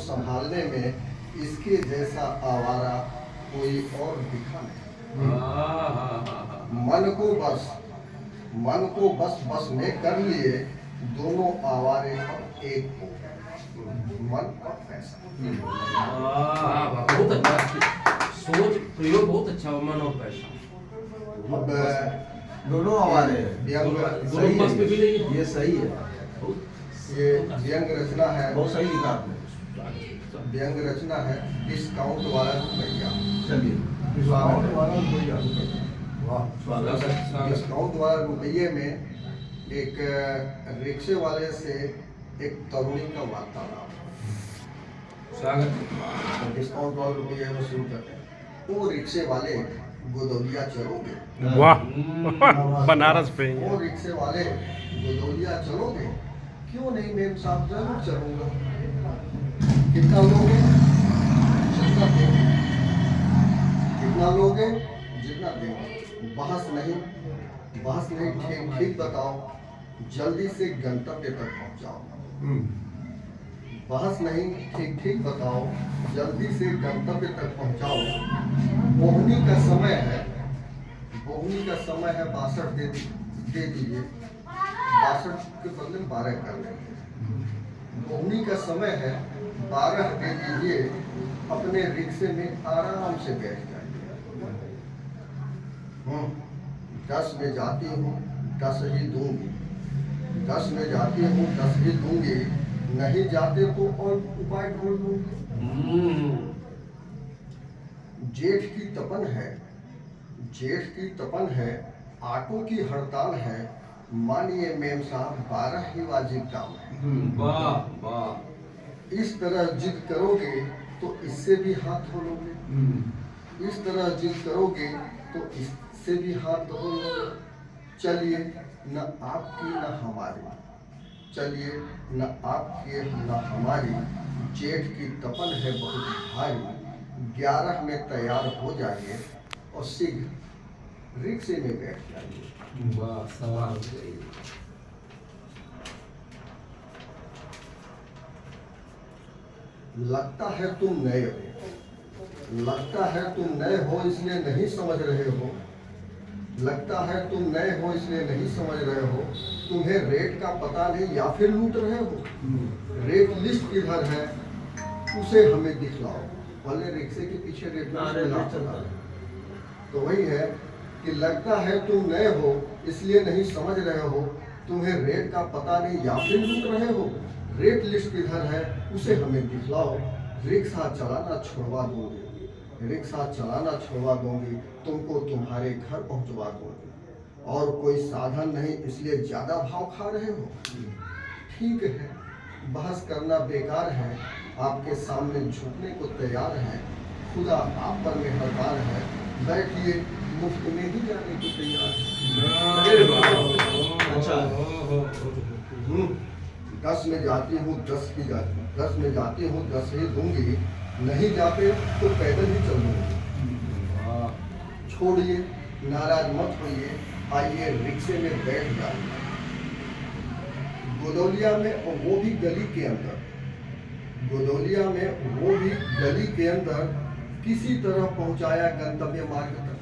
संभालने में इसके जैसा आवारा कोई और दिखा नहीं। मन को बस में कर लिए दोनों आवारे अब एक हो गए, मन और पैसा। बहुत अच्छा सोच प्रयोग, बहुत अच्छा। मन और पैसा अब दोनों आवारे दोनों बस में भी नहीं है। ये सही है, ये व्यंग रचना है, बहुत सही लिखा आपने। व्यंग रचना है। डिस्काउंट वाला रुपया, चलिए डिस्काउंट वाला रुपया, वाह स्वागत है। डिस्काउंट वाला रुपये में एक रिक्शे वाले से एक तरुणी का वार्तालाप। स्वागत। डिस्काउंट वाले रुपये में शुरू करते हैं। वो रिक्शे वाले गोदौलिया चलोगे? वाह बनारस पे वो रिक्शे वाले गोदौलिया चलोगे? क्यों नहीं मेम साहब, जरूर चलूंगा। कितना लोगे? जितना देंगे। कितना लोगे? जितना देंगे। बहस नहीं, ठीक बताओ, जल्दी से गंतव्य तक पहुंचाओ। बहस नहीं, ठीक बताओ, जल्दी से गंतव्य तक पहुंचाओ। बोहनी का समय है, 62 दे दीजिए। 62 के बदले 12 कर लेंगे। बोहनी का समय है, 12 दे दीजिए। अपने रिक्शे में आराम से बैठ जाइए। 10 में जाती हूँ 10 ही दूंगी, 10 में जाती हूँ 10 ही दूंगी। नहीं जाते तो और उपाय ढूंढ लूंगी। जेठ की तपन है, आटो की हड़ताल है। मानिए मेम साहब, 12 ही वाजिब काम है। वाह वाह। इस तरह जिद करोगे तो इससे भी हाथ धो लोगे। इस तरह जिद करोगे तो इससे भी हाथ धो लोगे। चलिए न आपकी न हमारी, चलिए न आपकी न हमारी। जेठ की तपन है बहुत भारी। 11 में तैयार हो जाइए और शीघ्र रिक्शे में बैठ जाइए। वाह सवाल। लगता है तुम नए हो इसलिए नहीं समझ रहे हो। लगता है तुम नए हो इसलिए नहीं समझ रहे हो। तुम्हें रेट का पता नहीं या फिर लूट रहे हो। रेट लिस्ट किधर है उसे हमें दिखलाओ। भले रिक्शे के पीछे रेट चलता है। तो वही है कि लगता है तुम नए हो इसलिए नहीं समझ रहे हो। तुम्हें रेट का पता नहीं या फिर लूट रहे हो। रेट लिस्ट किधर है उसे हमें दिखलाओ। रिक्शा चलाना छुड़वा दूंगी, रिक्शा चलाना छुड़वा दूंगी। तुमको तुम्हारे घर पहुंचवा दूंगी। और कोई साधन नहीं इसलिए ज्यादा भाव खा रहे हो। ठीक है, बहस करना बेकार है। आपके सामने झुकने को तैयार है। खुदा आप पर मेहरबान है। बैठिए, मुफ्त में ही जाने को तैयार है। अच्छा। 10 में जाती हूँ 10 की जाती हूँ, 10 में जाती हूँ 10 ही दूंगी। नहीं जाते तो पैदल ही चल दूंगी। छोड़िए, नाराज मत होइए, आइए रिक्शे में बैठ जाइए। गोदौलिया में और वो भी गली के अंदर, गोदौलिया में वो भी गली के अंदर किसी तरह पहुंचाया गंतव्य मार्ग तक।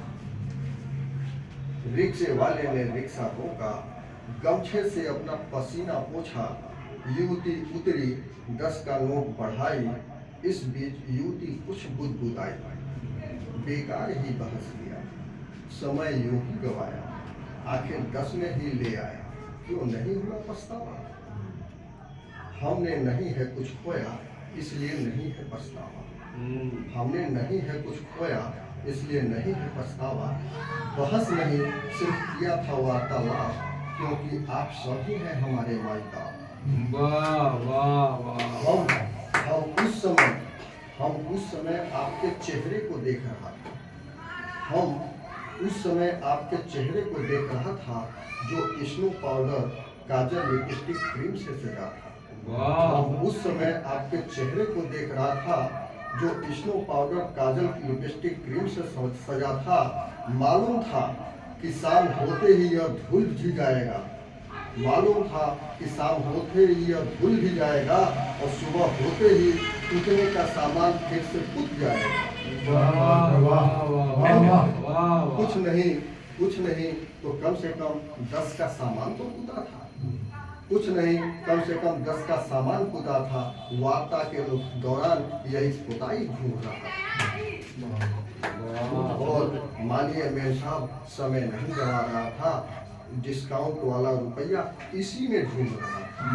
रिक्शे वाले ने रिक्शा रोका, गमछे से अपना पसीना पोंछा। युवती उतरी, 10 का नोट बढ़ाई। इस बीच युवती कुछ बुदबुदाई। बेकार ही बहस किया, समय यूं ही गवाया। आखिर 10 में ही ले आया, क्यों नहीं हुआ पछतावा। हमने नहीं है कुछ खोया इसलिए नहीं है पछतावा। हमने नहीं है कुछ खोया इसलिए नहीं है पछतावा। बहस नहीं, सिर्फ किया था वार्तालाप, क्योंकि आप सभी हैं हमारे माई बाप। वाह वाह वाह। हम उस समय आपके चेहरे को देख रहा था। हम उस समय आपके चेहरे को देख रहा था जो स्नो पाउडर, काजल, लिपस्टिक, क्रीम से सजा था। हम उस समय आपके चेहरे को देख रहा था जो स्नो पाउडर, काजल, लिपस्टिक, क्रीम से सजा था। मालूम था कि शाम होते ही यह धुल भी जाएगा। मालूम था कि शाम होते ही यह धुल भी जाएगा और सुबह होते ही उतने का सामान फिर से पुत जाएगा। कुछ नहीं तो कम से कम 10 का सामान तो पुता था। कुछ नहीं कम से कम 10 का सामान पुता था। वार्ता के दौरान यही पुताई घूम रहा था। और मानिए मेम साहब समय नहीं गवा रहा था, डिस्काउंट वाला रुपया इसी में ढूंढ रहा था।